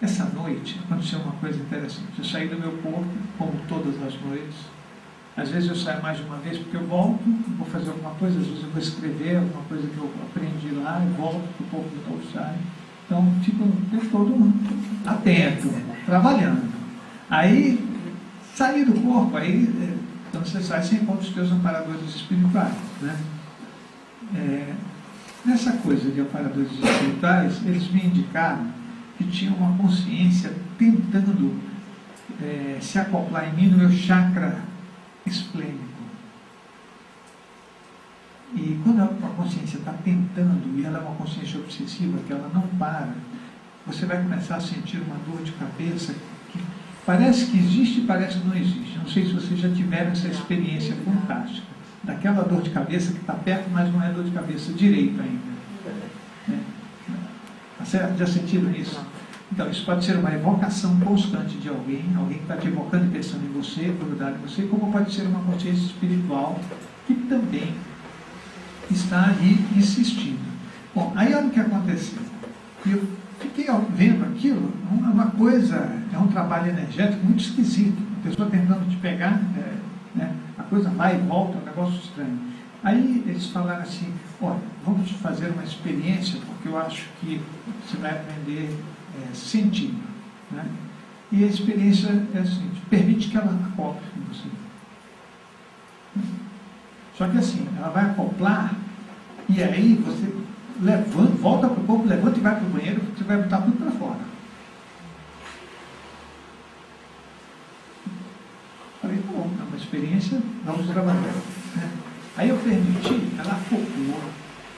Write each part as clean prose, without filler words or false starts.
Essa noite aconteceu uma coisa interessante. Eu saí do meu corpo, como todas as noites. Às vezes eu saio mais de uma vez porque eu volto, vou fazer alguma coisa, às vezes eu vou escrever alguma coisa que eu aprendi lá, eu volto para o corpo de novo, saio. Então, fico o tempo todo atento, trabalhando. Aí, sair do corpo, aí, quando você sai, você encontra os teus amparadores espirituais, né? Nessa coisa de amparadores espirituais, eles me indicaram que tinha uma consciência tentando se acoplar em mim no meu chakra esplênico. E quando a consciência está tentando, e ela é uma consciência obsessiva, que ela não para, você vai começar a sentir uma dor de cabeça que parece que existe e parece que não existe. Não sei se vocês já tiveram essa experiência fantástica, daquela dor de cabeça que está perto, mas não é dor de cabeça direito ainda. Já sentiram isso? Então, isso pode ser uma evocação constante de alguém que está te evocando e pensando em você, grudado em você, como pode ser uma consciência espiritual que também está ali insistindo. Bom, aí olha o que aconteceu. Eu fiquei vendo aquilo, uma coisa, é um trabalho energético muito esquisito. A pessoa tentando te pegar, a coisa vai e volta, é um negócio estranho. Aí eles falaram assim, olha, vamos fazer uma experiência, porque eu acho que você vai aprender sentindo. Né? E a experiência é assim, permite que ela acople com você. Só que assim, ela vai acoplar, e aí você levanta, volta para o corpo, levanta e vai para o banheiro, você vai botar tudo para fora. Falei, tá bom, é uma experiência, vamos trabalhar. Né? Aí eu permiti, ela acoplou,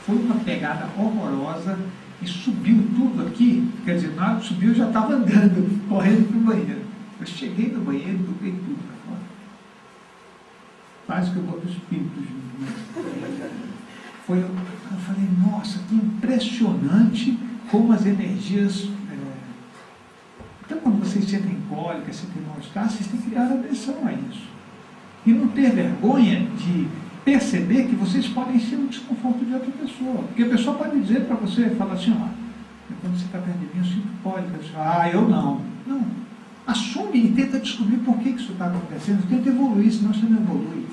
foi uma pegada horrorosa, e subiu tudo aqui, quer dizer, na hora que subiu eu já estava andando, correndo para o banheiro. Eu cheguei no banheiro, buquei tudo para fora. Quase que eu boto o espírito junto. Né? Eu falei, nossa, que impressionante como as energias... Então, quando vocês sentem cólica, sentem mal-estar, vocês têm que dar atenção a isso. E não ter vergonha de perceber que vocês podem ser um desconforto de outra pessoa. Porque a pessoa pode dizer para você, fala assim, ó, quando você está perto de mim, eu sinto cólica. Eu não. Não. Assume e tenta descobrir por que isso está acontecendo. Tenta evoluir, senão você não evolui.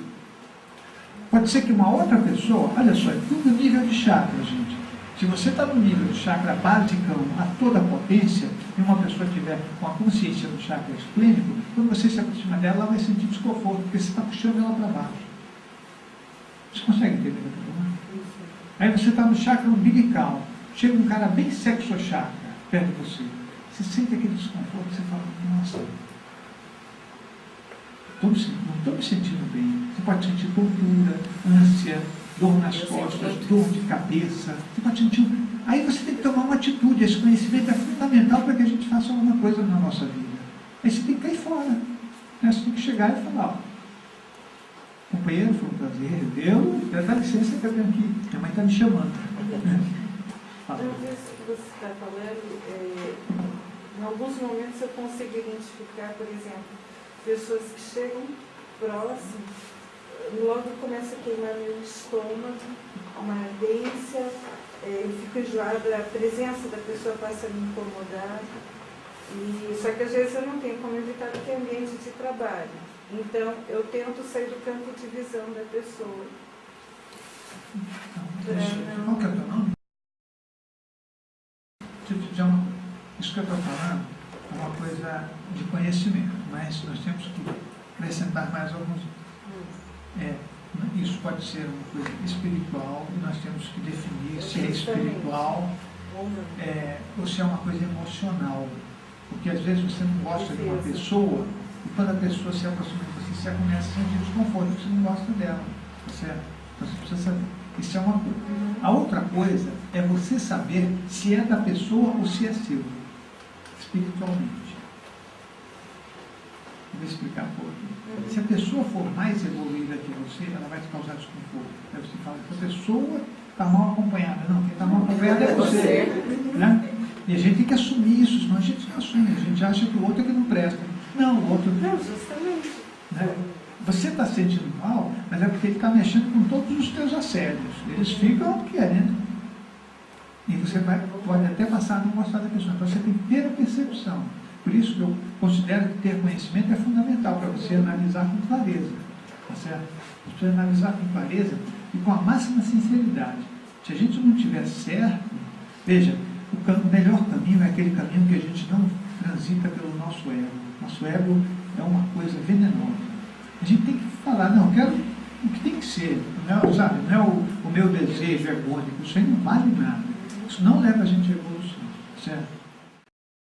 Pode ser que uma outra pessoa, olha só, é tudo nível de chakra, gente. Se você está no nível de chakra basicão a toda potência, e uma pessoa tiver com a consciência do chakra esplênico, quando você se aproxima dela, ela vai sentir desconforto, porque você está puxando ela para baixo. Você consegue entender? Aí você está no chakra umbilical, chega um cara bem sexo-chakra perto de você. Você sente aquele desconforto, você fala, nossa, não estou me sentindo bem. Você pode sentir tontura, ânsia, dor nas costas, dor de cabeça. Você pode sentir... Aí você tem que tomar uma atitude. Esse conhecimento é fundamental para que a gente faça alguma coisa na nossa vida. Aí você tem que cair fora. Né? Você tem que chegar e falar, companheiro, foi um prazer. Dá licença que eu venho aqui. Minha mãe está me chamando. Então, isso que você está falando, em alguns momentos eu consigo identificar, por exemplo, pessoas que chegam próximo, logo começa a queimar meu estômago, uma ardência, eu fico enjoada, a presença da pessoa passa a me incomodar. Só que às vezes eu não tenho como evitar porque é ambiente de trabalho. Então eu tento sair do campo de visão da pessoa. Qual que é o teu nome? Isso que eu estou falando é uma coisa de conhecimento, mas nós temos que acrescentar mais alguns. Isso pode ser uma coisa espiritual e nós temos que definir se é espiritual ou se é uma coisa emocional. Porque às vezes você não gosta de uma pessoa e quando a pessoa se aproxima de você, você começa a sentir desconforto, porque você não gosta dela. Certo? Então você precisa saber. Isso é uma coisa. A outra coisa é você saber se é da pessoa ou se é seu, espiritualmente. Vou explicar um pouco. Se a pessoa for mais evoluída que você, ela vai te causar desconforto. Aí você fala que a pessoa está mal acompanhada. Não, quem está mal acompanhada é você. Né? E a gente tem que assumir isso, senão a gente não assume. A gente acha que o outro é que não presta. Não, o outro não. Justamente. Né? Você está se sentindo mal, mas é porque ele está mexendo com todos os teus assédios. Eles ficam querendo. E você vai pode até passar a não gostar da pessoa. Então você tem que ter a percepção. Por isso que eu considero que ter conhecimento é fundamental para você analisar com clareza. Tá certo? Você precisa analisar com clareza e com a máxima sinceridade. Se a gente não tiver certo, veja, o melhor caminho é aquele caminho que a gente não transita pelo nosso ego. Nosso ego é uma coisa venenosa. A gente tem que falar, não, eu quero o que tem que ser. Não é, sabe, não é o meu desejo egônico. Isso aí não vale nada. Isso não leva a gente à evolução. Certo?